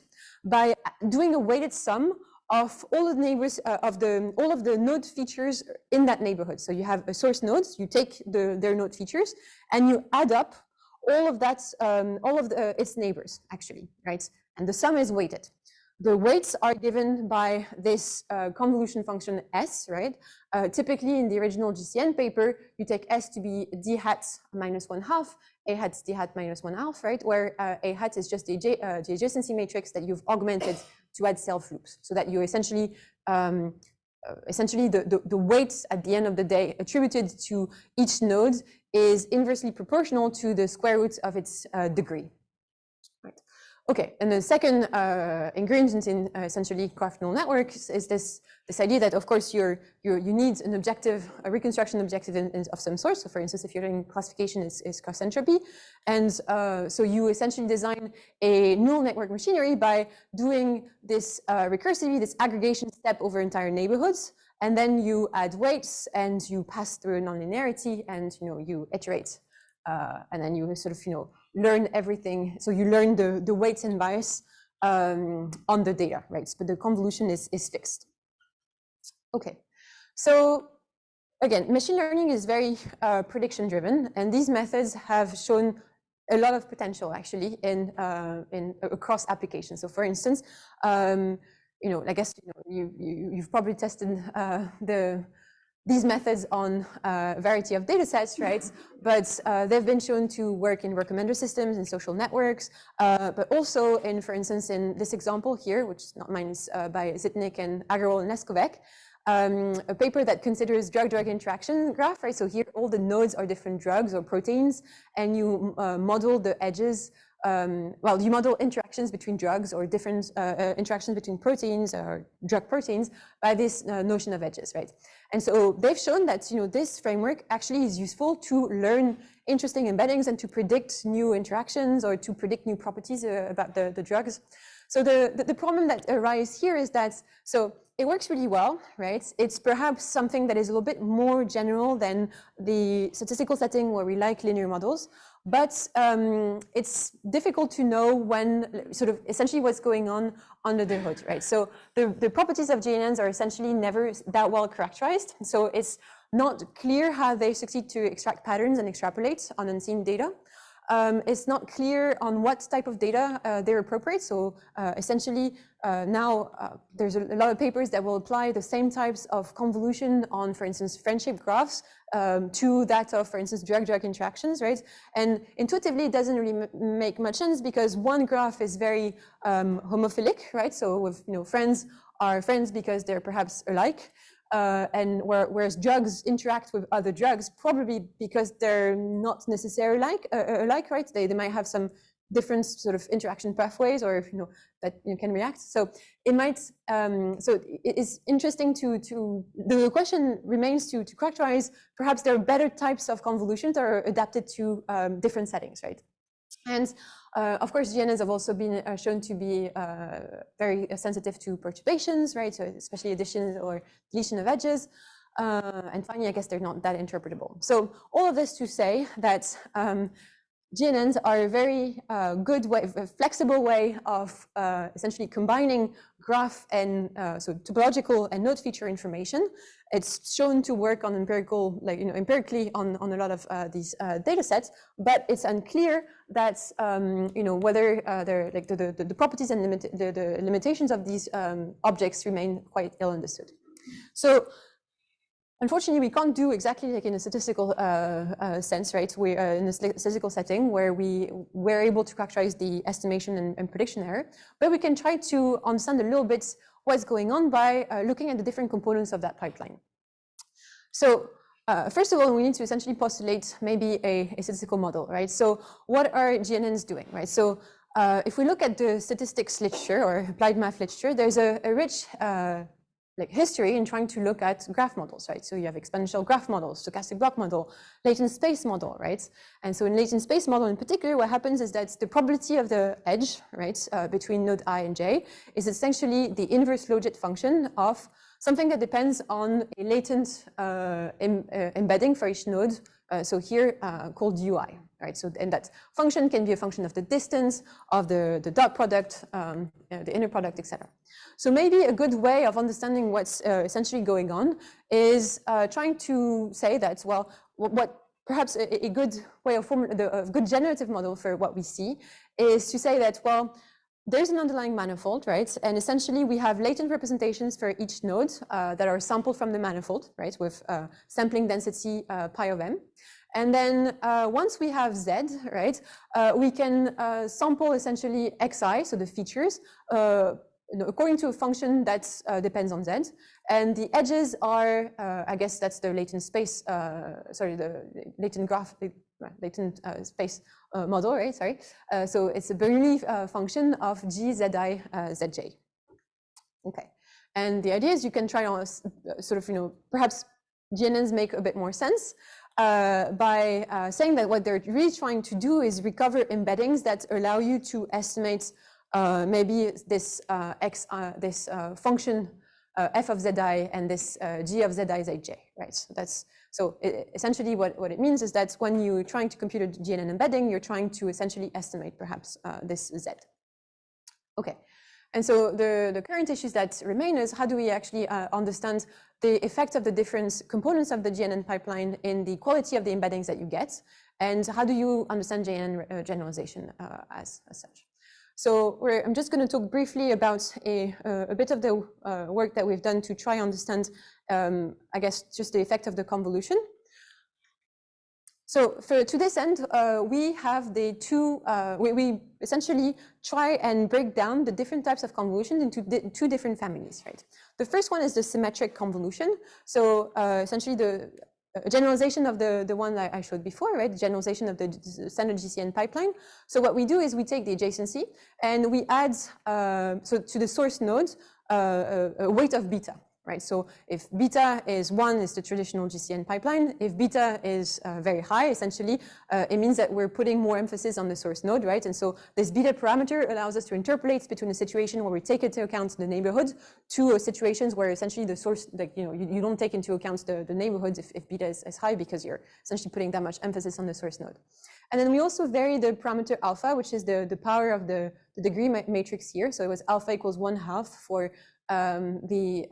by doing a weighted sum of all the neighbors all of the node features in that neighborhood. So you have a source node, you take their node features, and you add up all of that, its neighbors actually, right? And the sum is weighted. The weights are given by this convolution function S, right? Typically in the original GCN paper, you take S to be d hat minus 1/2, A hat d hat minus 1/2, right? Where A hat is just the adjacency matrix that you've augmented to add self loops, so that you essentially, the weights at the end of the day attributed to each node is inversely proportional to the square root of its degree. Right. Okay, and the second ingredient in essentially graph neural networks is this idea that, of course, you need an objective, a reconstruction objective of some sort. So, for instance, if you're doing classification, is cost entropy, and so you essentially design a neural network machinery by doing this recursively, this aggregation step over entire neighborhoods, and then you add weights and you pass through a nonlinearity, and you iterate, and then you sort of learn everything. So you learn the weights and bias on the data, right? But the convolution is fixed. Okay, so again, machine learning is very prediction driven, and these methods have shown a lot of potential actually in across applications. So for instance, I guess you've probably tested these methods on a variety of data sets, right? But they've been shown to work in recommender systems and social networks, but also in, for instance, in this example here, which is not mine, is by Zitnik and Agarwal and Neskovec, a paper that considers drug-drug interaction graph, right? So here all the nodes are different drugs or proteins, and you model the edges. You model interactions between drugs or different interactions between proteins or drug proteins by this notion of edges, right? And so they've shown that this framework actually is useful to learn interesting embeddings and to predict new interactions or to predict new properties about the drugs. So the problem that arises here is that it works really well, right? It's perhaps something that is a little bit more general than the statistical setting where we like linear models, but it's difficult to know when, sort of essentially what's going on under the hood, right? So the properties of GNNs are essentially never that well characterized. So it's not clear how they succeed to extract patterns and extrapolate on unseen data. It's not clear on what type of data they're appropriate. So essentially now there's a lot of papers that will apply the same types of convolution on, for instance, friendship graphs to that of, for instance, drug-drug interactions, right? And intuitively, it doesn't really make much sense because one graph is very homophilic, right? So with, friends are friends because they're perhaps alike. And whereas drugs interact with other drugs, probably because they're not necessarily alike, right? They might have some different sort of interaction pathways, or that can react. So it might. So it is interesting to the question remains to characterize. Perhaps there are better types of convolutions that are adapted to different settings, right? And of course, GNNs have also been shown to be very sensitive to perturbations, right? So especially addition or deletion of edges. And finally, I guess they're not that interpretable. So all of this to say that GNNs are a very good way, a flexible way of essentially combining graph and so topological and node feature information. It's shown to work on empirical, empirically on a lot of these data sets, but it's unclear that whether they're the properties and the limitations of these objects remain quite ill understood. So unfortunately, we can't do exactly like in a statistical sense, right? We're in a statistical setting where we're able to characterize the estimation and prediction error, but we can try to understand a little bit what's going on by looking at the different components of that pipeline. So first of all, we need to essentially postulate maybe a statistical model, right? So what are GNNs doing, right? So if we look at the statistics literature or applied math literature, there's a rich history in trying to look at graph models, right? So you have exponential graph models, stochastic block model, latent space model, right? And so in latent space model in particular, what happens is that the probability of the edge, right, between node I and j is essentially the inverse logit function of something that depends on a latent embedding for each node. So here called ui, right? So and that function can be a function of the distance, of the dot product, the inner product, etc. So maybe a good way of understanding what's essentially going on is trying to say that, well, what perhaps a good way of forming a good generative model for what we see is to say that, well, there's an underlying manifold, right? And essentially we have latent representations for each node that are sampled from the manifold, right? With sampling density pi of m. And then once we have z, right, we can sample essentially xi, so the features, according to a function that depends on z. And the edges are, I guess that's the latent space, the latent graph, latent space model, right? Sorry. So it's a Bernoulli function of g, zi, zj. Okay. And the idea is you can try on sort of, perhaps GNNs make a bit more sense by saying that what they're really trying to do is recover embeddings that allow you to estimate maybe this function f of zi and this g of zi zj, right? So essentially what it means is that when you're trying to compute a GNN embedding, you're trying to essentially estimate perhaps this z. Okay. And so the current issues that remain is how do we actually understand the effect of the different components of the GNN pipeline in the quality of the embeddings that you get, and how do you understand GNN generalization as such. So I'm just going to talk briefly about a bit of the work that we've done to try understand, I guess, just the effect of the convolution. So to this end, we have the two, we essentially try and break down the different types of convolutions into two different families, right? The first one is the symmetric convolution. So essentially a generalization of the one that I showed before, right? The generalization of the standard GCN pipeline. So what we do is we take the adjacency and we add, so to the source node, a weight of beta, right? So if beta is 1 is the traditional GCN pipeline. If beta is very high, essentially, it means that we're putting more emphasis on the source node, right? And so this beta parameter allows us to interpolate between a situation where we take into account the neighborhood to situations where essentially the source, like, you don't take into account the neighborhoods if beta is high, because you're essentially putting that much emphasis on the source node. And then we also vary the parameter alpha, which is the power of the degree matrix here. So it was alpha equals 1/2 for the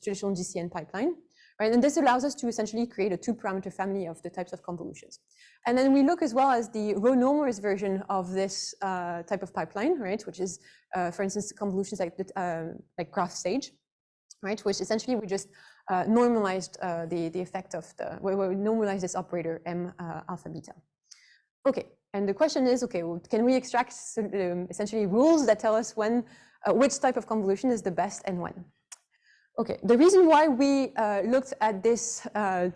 traditional GCN pipeline, right? And this allows us to essentially create a 2-parameter family of the types of convolutions. And then we look as well as the row normalized version of this type of pipeline, right? Which is, for instance, convolutions like graph stage, right? Which essentially we just normalized the effect of we normalized this operator M alpha beta. Okay, and the question is, okay, well, can we extract essentially rules that tell us when, which type of convolution is the best and when? Okay, the reason why we looked at this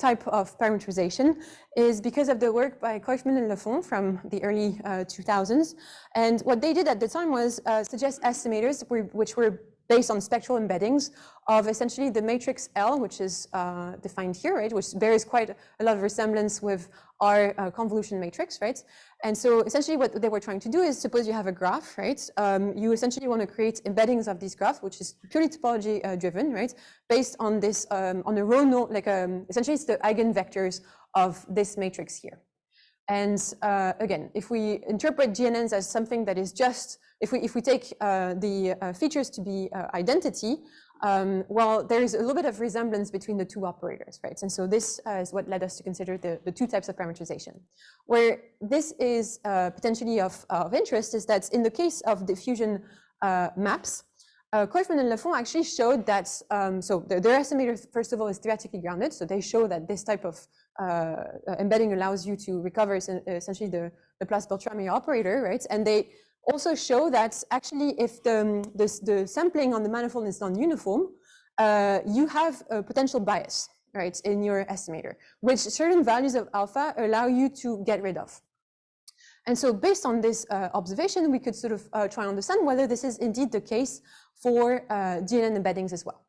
type of parameterization is because of the work by Koifman and Lafont from the early 2000s. And what they did at the time was suggest estimators which were based on spectral embeddings of essentially the matrix L, which is defined here, right, which bears quite a lot of resemblance with our convolution matrix, right? And so essentially what they were trying to do is, suppose you have a graph, right? You essentially want to create embeddings of this graph, which is purely topology driven, right? Based on this, on a row node, like essentially it's the eigenvectors of this matrix here. And again, if we interpret GNNs as something that is just, if we take the features to be identity, well, there is a little bit of resemblance between the two operators, right? And so this is what led us to consider the 2 types of parameterization. Where this is potentially of interest is that in the case of diffusion maps, Koifman and Lafont actually showed that, so their estimator, first of all, is theoretically grounded. So they show that this type of embedding allows you to recover essentially the Laplace-Beltrami operator, right? And they also show that actually if the sampling on the manifold is non-uniform, you have a potential bias, right, in your estimator, which certain values of alpha allow you to get rid of. And so based on this observation, we could sort of try and understand whether this is indeed the case for GNN embeddings as well.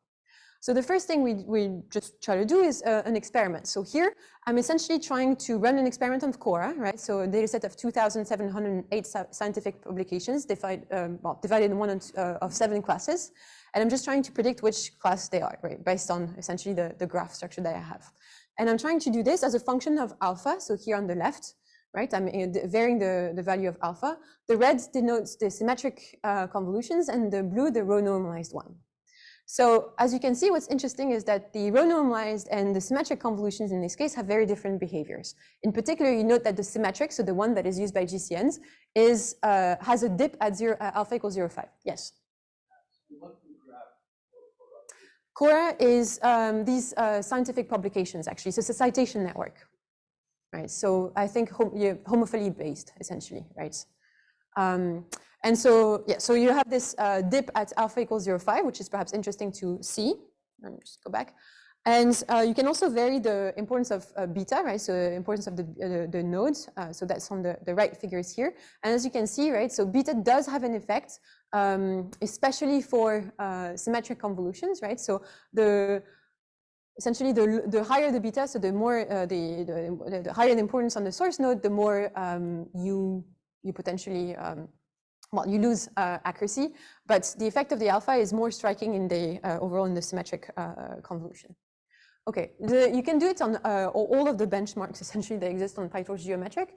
So the first thing we just try to do is an experiment. So here, I'm essentially trying to run an experiment on Quora, right? So a data set of 2,708 scientific publications divided in one of 7 classes. And I'm just trying to predict which class they are, right? Based on essentially the graph structure that I have. And I'm trying to do this as a function of alpha. So here on the left, right? I'm varying the value of alpha. The red denotes the symmetric convolutions and the blue, the row normalized one. So as you can see, what's interesting is that the row normalized and the symmetric convolutions in this case have very different behaviors. In particular, you note that the symmetric, so the one that is used by GCNs, has a dip at alpha equals 0.5. Yes? Quora is these scientific publications, actually. So it's a citation network, right? So I think homophily based, essentially, right? And so, yeah, so you have this dip at alpha equals 0.5, which is perhaps interesting to see. Let me just go back. And you can also vary the importance of beta, right? So the importance of the nodes. So that's on the right figures here. And as you can see, right, so beta does have an effect, especially for symmetric convolutions, right? So essentially the higher the beta, so the more the higher the importance on the source node, the more you potentially well, you lose accuracy, but the effect of the alpha is more striking in the overall in the symmetric convolution. Okay, you can do it on all of the benchmarks essentially that exist on PyTorch geometric,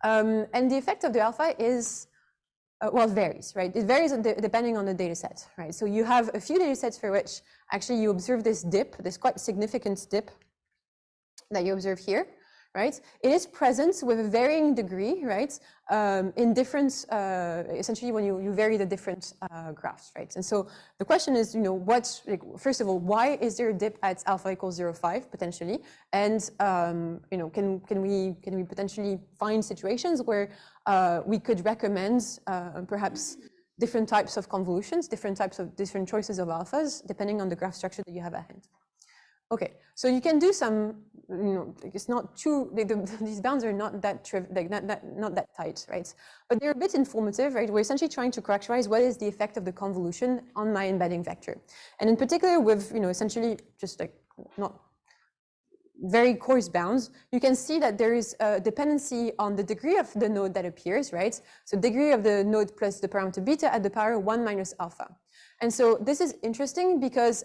and the effect of the alpha is well, it varies, right? It varies depending on the data set, right? So you have a few data sets for which actually you observe this dip, this quite significant dip that you observe here. Right? It is present with a varying degree, right? In different, essentially when you vary the different graphs, right? And so the question is, first of all, why is there a dip at alpha equals 0.5 potentially? And, can we potentially find situations where we could recommend perhaps different types of convolutions, different choices of alphas, depending on the graph structure that you have at hand? Okay, so you can do some it's not too, these bounds are not that, not that tight, right? But they're a bit informative, right? We're essentially trying to characterize what is the effect of the convolution on my embedding vector. And in particular with, essentially just like not very coarse bounds, you can see that there is a dependency on the degree of the node that appears, right? So degree of the node plus the parameter beta at the power 1 minus alpha. And so this is interesting because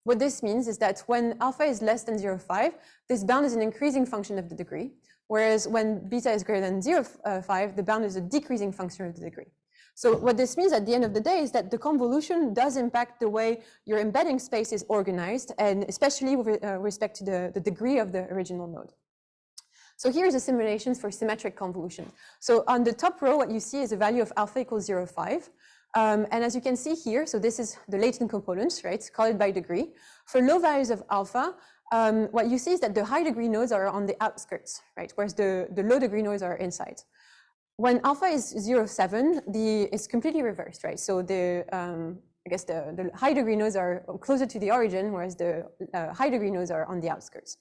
what this means is that when alpha is less than 0.5, this bound is an increasing function of the degree, whereas when beta is greater than 0.5, the bound is a decreasing function of the degree. So what this means at the end of the day is that the convolution does impact the way your embedding space is organized, and especially with respect to the degree of the original node. So here's a simulation for symmetric convolution. So on the top row, what you see is a value of alpha equals 0.5. And as you can see here, so this is the latent component, right? Call it by degree. For low values of alpha, what you see is that the high degree nodes are on the outskirts, right? Whereas the low degree nodes are inside. When alpha is 0.7, it's completely reversed, right? So I guess the high degree nodes are closer to the origin, whereas the high degree nodes are on the outskirts.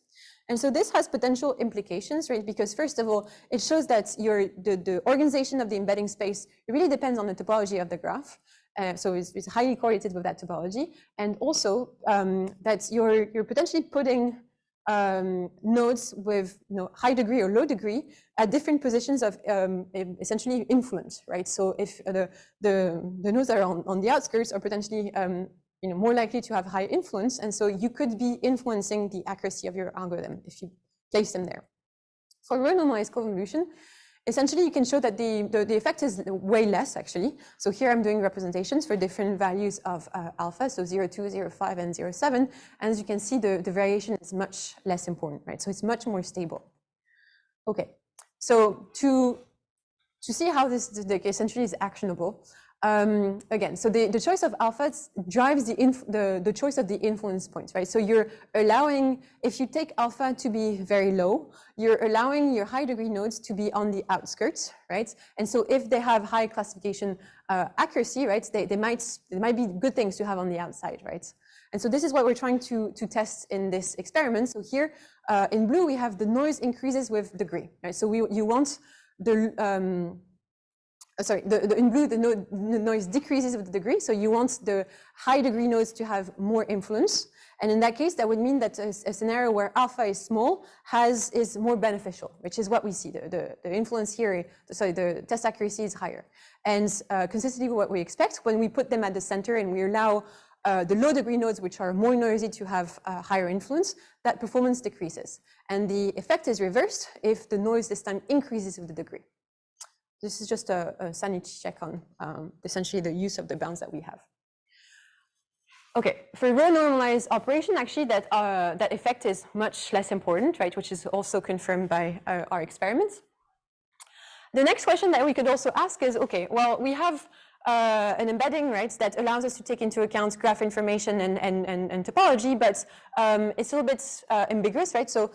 And so this has potential implications, right? Because first of all, it shows that the organization of the embedding space really depends on the topology of the graph. So it's highly correlated with that topology. And also that you're potentially putting nodes with high degree or low degree at different positions of essentially influence, right? So if the nodes that are on the outskirts are potentially more likely to have high influence, and so you could be influencing the accuracy of your algorithm if you place them there. For row normalized convolution, essentially you can show that the effect is way less actually. So here I'm doing representations for different values of alpha, so 0.2, 0.5, and 0.7. And as you can see, the variation is much less important, right? So it's much more stable. Okay, so to see how this essentially is actionable, again, so the choice of alpha drives the choice of the influence points, right? So you're allowing, if you take alpha to be very low, you're allowing your high degree nodes to be on the outskirts, right? And so if they have high classification accuracy, right, they might be good things to have on the outside, right? And so this is what we're trying to test in this experiment. So here in blue, we have the noise increases with degree, right? So you want the in blue, the noise decreases with the degree. So you want the high degree nodes to have more influence. And in that case, that would mean that a scenario where alpha is small is more beneficial, which is what we see. The influence here, the test accuracy is higher. And consistently with what we expect, when we put them at the center and we allow the low degree nodes, which are more noisy, to have higher influence, that performance decreases. And the effect is reversed if the noise this time increases with the degree. This is just a sanity check on essentially the use of the bounds that we have. Okay, for row normalized operation, actually that effect is much less important, right? Which is also confirmed by our experiments. The next question that we could also ask is, okay, well, we have an embedding, right, that allows us to take into account graph information and topology, but it's a little bit ambiguous, right? So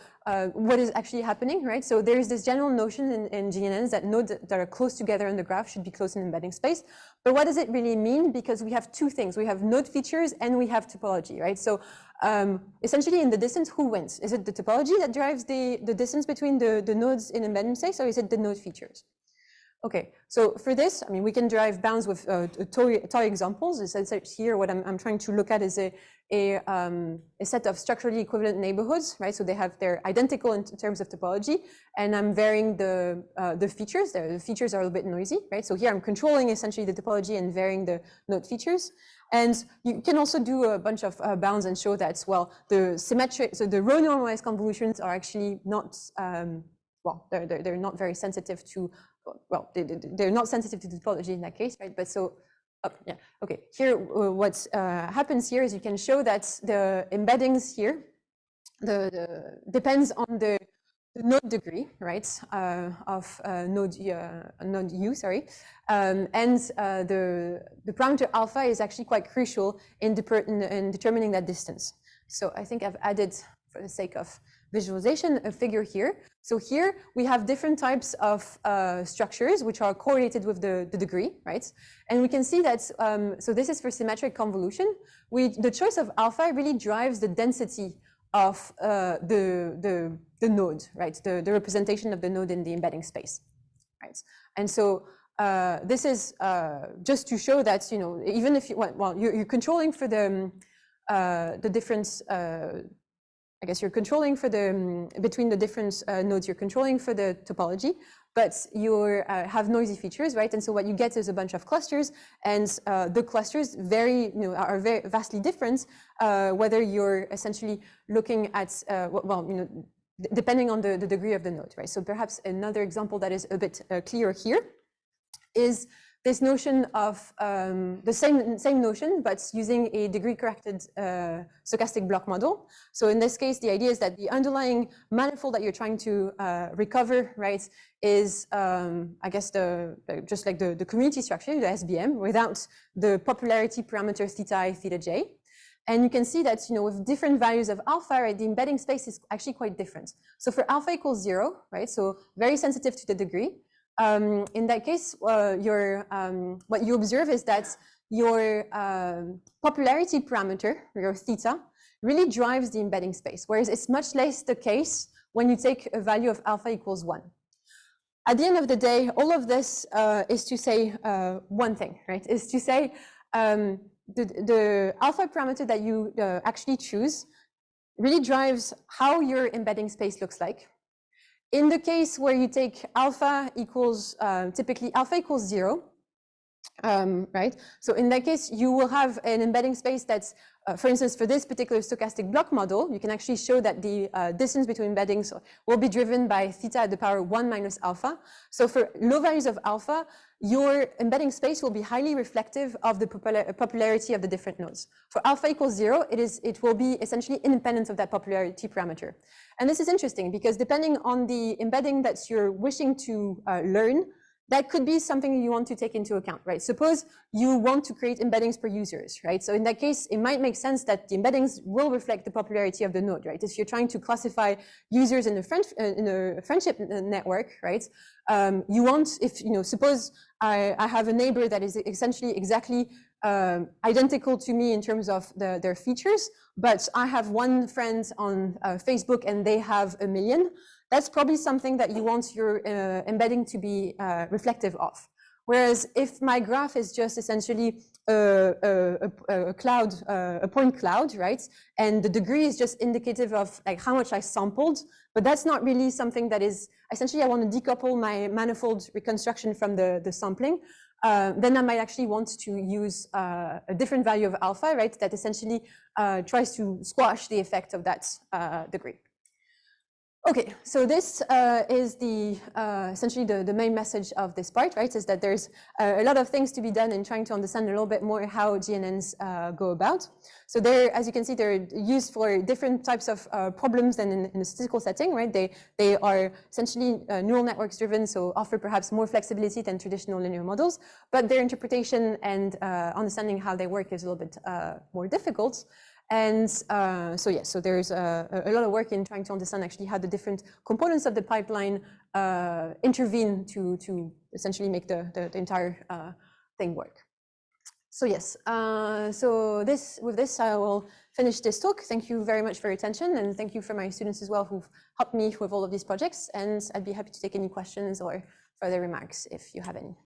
what is actually happening, right? So there is this general notion in GNNs that nodes that are close together in the graph should be close in embedding space. But what does it really mean? Because we have two things. We have node features and we have topology, right? So essentially in the distance, who wins? Is it the topology that drives the distance between the nodes in embedding space, or is it the node features? Okay, so for this, I mean, we can derive bounds with toy examples. Essentially here, what I'm trying to look at is a set of structurally equivalent neighborhoods, right? So they're identical in terms of topology, and I'm varying the features. The features are a little bit noisy, right? So here I'm controlling essentially the topology and varying the node features. And you can also do a bunch of bounds and show that, well, the row normalized convolutions are actually not, they're not very sensitive to, well, they're not sensitive to the topology in that case, right? But so, yeah, okay. Here, what happens here is you can show that the embeddings here, depends on the node degree, right, of node U, sorry, and the parameter alpha is actually quite crucial in determining that distance. So I think I've added, for the sake of visualization, a figure here. So here we have different types of structures which are correlated with the degree, right? And we can see that, so this is for symmetric convolution. The choice of alpha really drives the density of the node, right? The representation of the node in the embedding space, right? And so this is just to show that, you know, even if you, well, you're controlling for the difference, I guess you're controlling for the, between the different nodes, you're controlling for the topology, but you have noisy features, right? And so what you get is a bunch of clusters, and the clusters are very vastly different, whether you're essentially looking at, well, you know, depending on the degree of the node, right? So perhaps another example that is a bit clearer here is this notion of the same notion, but using a degree-corrected stochastic block model. So in this case, the idea is that the underlying manifold that you're trying to recover, right, is, I guess, just like the community structure, the SBM, without the popularity parameter theta I, theta j. And you can see that, you know, with different values of alpha, right, the embedding space is actually quite different. So for alpha equals 0, right, so very sensitive to the degree. In that case, what you observe is that your popularity parameter, your theta, really drives the embedding space, whereas it's much less the case when you take a value of alpha equals 1. At the end of the day, all of this is to say one thing, right? Is to say the alpha parameter that you actually choose really drives how your embedding space looks like. In the case where you take alpha equals, typically alpha equals 0, right? So in that case, you will have an embedding space that's, for instance, for this particular stochastic block model, you can actually show that the distance between embeddings will be driven by theta at the power 1 minus alpha. So for low values of alpha, your embedding space will be highly reflective of the popularity of the different nodes. For alpha equals 0, it will be essentially independent of that popularity parameter. And this is interesting because depending on the embedding that you're wishing to learn, that could be something you want to take into account, right? Suppose you want to create embeddings per users, right? So in that case, it might make sense that the embeddings will reflect the popularity of the node, right? If you're trying to classify users in a friendship network, right? You want, if, you know, suppose I have a neighbor that is essentially exactly identical to me in terms of their features, but I have one friend on Facebook and they have 1 million. That's probably something that you want your embedding to be reflective of. Whereas if my graph is just essentially a cloud, a point cloud, right? And the degree is just indicative of like how much I sampled, but that's not really something that is, essentially I want to decouple my manifold reconstruction from the sampling. Then I might actually want to use a different value of alpha, right? That essentially tries to squash the effect of that degree. Okay, so this is the essentially the main message of this part, right? Is that there's a lot of things to be done in trying to understand a little bit more how GNNs go about. So they're, as you can see, they're used for different types of problems than in a statistical setting, right? They are essentially neural networks driven, so offer perhaps more flexibility than traditional linear models, but their interpretation and understanding how they work is a little bit more difficult. And so yeah, so there's a lot of work in trying to understand actually how the different components of the pipeline intervene to essentially make the entire thing work. So yes, so with this I will finish this talk. Thank you very much for your attention, and thank you for my students as well who've helped me with all of these projects. And I'd be happy to take any questions or further remarks if you have any.